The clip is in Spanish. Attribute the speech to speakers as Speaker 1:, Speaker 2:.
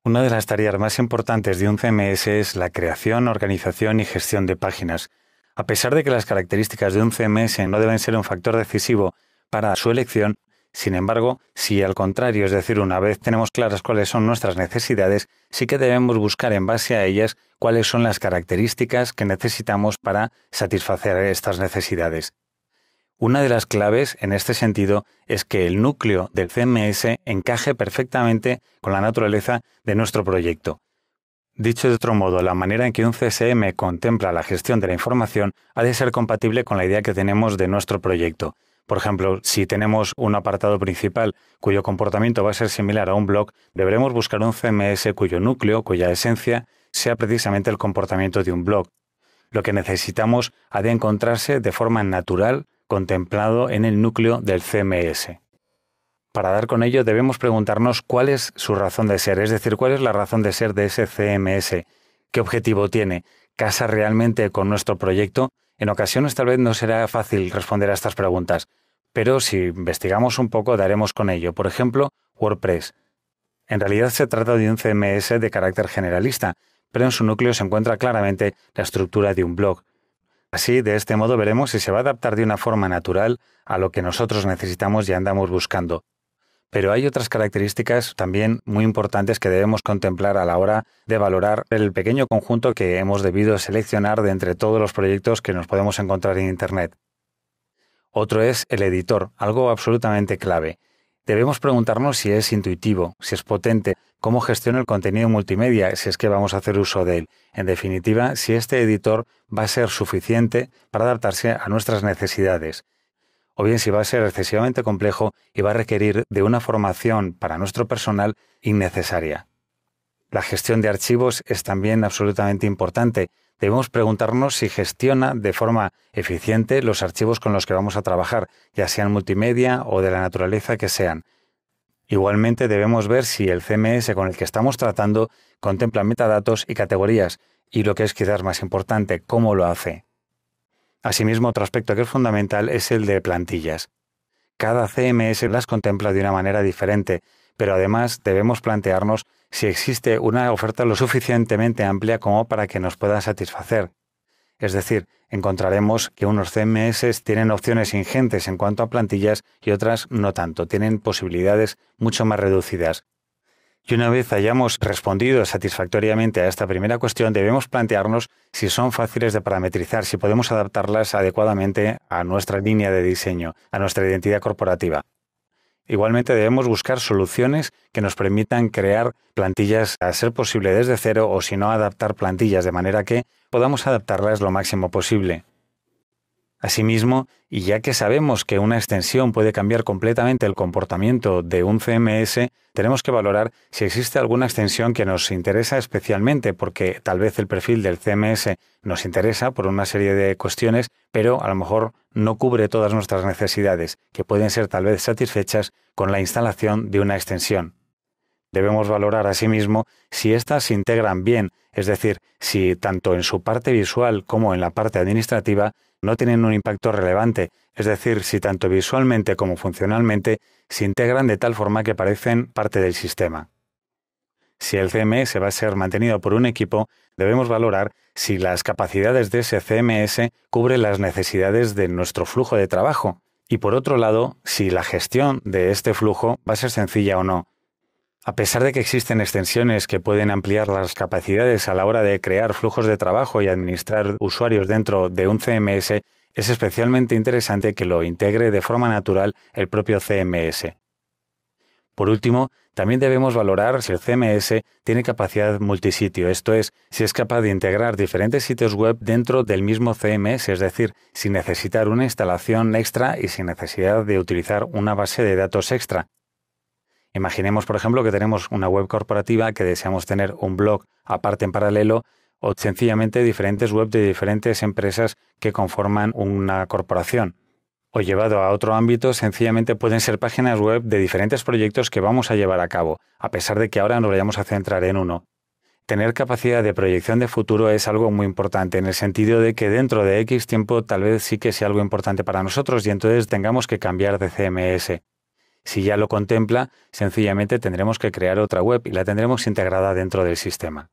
Speaker 1: Una de las tareas más importantes de un CMS es la creación, organización y gestión de páginas. A pesar de que las características de un CMS no deben ser un factor decisivo para su elección, sin embargo, si al contrario, es decir, una vez tenemos claras cuáles son nuestras necesidades, sí que debemos buscar en base a ellas cuáles son las características que necesitamos para satisfacer estas necesidades. Una de las claves en este sentido es que el núcleo del CMS encaje perfectamente con la naturaleza de nuestro proyecto. Dicho de otro modo, la manera en que un CSM contempla la gestión de la información ha de ser compatible con la idea que tenemos de nuestro proyecto. Por ejemplo, si tenemos un apartado principal cuyo comportamiento va a ser similar a un blog, deberemos buscar un CMS cuyo núcleo, cuya esencia, sea precisamente el comportamiento de un blog. Lo que necesitamos ha de encontrarse de forma natural, contemplado en el núcleo del CMS. Para dar con ello debemos preguntarnos cuál es su razón de ser, es decir, cuál es la razón de ser de ese CMS, qué objetivo tiene, ¿casa realmente con nuestro proyecto? En ocasiones tal vez no será fácil responder a estas preguntas, pero si investigamos un poco daremos con ello. Por ejemplo, WordPress. En realidad se trata de un CMS de carácter generalista, pero en su núcleo se encuentra claramente la estructura de un blog. Así, de este modo veremos si se va a adaptar de una forma natural a lo que nosotros necesitamos y andamos buscando. Pero hay otras características también muy importantes que debemos contemplar a la hora de valorar el pequeño conjunto que hemos debido seleccionar de entre todos los proyectos que nos podemos encontrar en Internet. Otro es el editor, algo absolutamente clave. Debemos preguntarnos si es intuitivo, si es potente, cómo gestiona el contenido multimedia, si es que vamos a hacer uso de él. En definitiva, si este editor va a ser suficiente para adaptarse a nuestras necesidades. O bien si va a ser excesivamente complejo y va a requerir de una formación para nuestro personal innecesaria. La gestión de archivos es también absolutamente importante. Debemos preguntarnos si gestiona de forma eficiente los archivos con los que vamos a trabajar, ya sean multimedia o de la naturaleza que sean. Igualmente debemos ver si el CMS con el que estamos tratando contempla metadatos y categorías, y lo que es quizás más importante, cómo lo hace. Asimismo, otro aspecto que es fundamental es el de plantillas. Cada CMS las contempla de una manera diferente, pero además debemos plantearnos si existe una oferta lo suficientemente amplia como para que nos pueda satisfacer. Es decir, encontraremos que unos CMS tienen opciones ingentes en cuanto a plantillas y otras no tanto, tienen posibilidades mucho más reducidas. Y una vez hayamos respondido satisfactoriamente a esta primera cuestión, debemos plantearnos si son fáciles de parametrizar, si podemos adaptarlas adecuadamente a nuestra línea de diseño, a nuestra identidad corporativa. Igualmente debemos buscar soluciones que nos permitan crear plantillas a ser posible desde cero o si no adaptar plantillas de manera que podamos adaptarlas lo máximo posible. Asimismo, y ya que sabemos que una extensión puede cambiar completamente el comportamiento de un CMS, tenemos que valorar si existe alguna extensión que nos interesa especialmente, porque tal vez el perfil del CMS nos interesa por una serie de cuestiones, pero a lo mejor no cubre todas nuestras necesidades, que pueden ser tal vez satisfechas con la instalación de una extensión. Debemos valorar asimismo si éstas se integran bien, es decir, si tanto en su parte visual como en la parte administrativa no tienen un impacto relevante, es decir, si tanto visualmente como funcionalmente se integran de tal forma que parecen parte del sistema. Si el CMS va a ser mantenido por un equipo, debemos valorar si las capacidades de ese CMS cubren las necesidades de nuestro flujo de trabajo y, por otro lado, si la gestión de este flujo va a ser sencilla o no. A pesar de que existen extensiones que pueden ampliar las capacidades a la hora de crear flujos de trabajo y administrar usuarios dentro de un CMS, es especialmente interesante que lo integre de forma natural el propio CMS. Por último, también debemos valorar si el CMS tiene capacidad multisitio, esto es, si es capaz de integrar diferentes sitios web dentro del mismo CMS, es decir, sin necesitar una instalación extra y sin necesidad de utilizar una base de datos extra. Imaginemos, por ejemplo, que tenemos una web corporativa que deseamos tener un blog aparte en paralelo o sencillamente diferentes web de diferentes empresas que conforman una corporación. O llevado a otro ámbito, sencillamente pueden ser páginas web de diferentes proyectos que vamos a llevar a cabo, a pesar de que ahora nos vayamos a centrar en uno. Tener capacidad de proyección de futuro es algo muy importante en el sentido de que dentro de X tiempo tal vez sí que sea algo importante para nosotros y entonces tengamos que cambiar de CMS. Si ya lo contempla, sencillamente tendremos que crear otra web y la tendremos integrada dentro del sistema.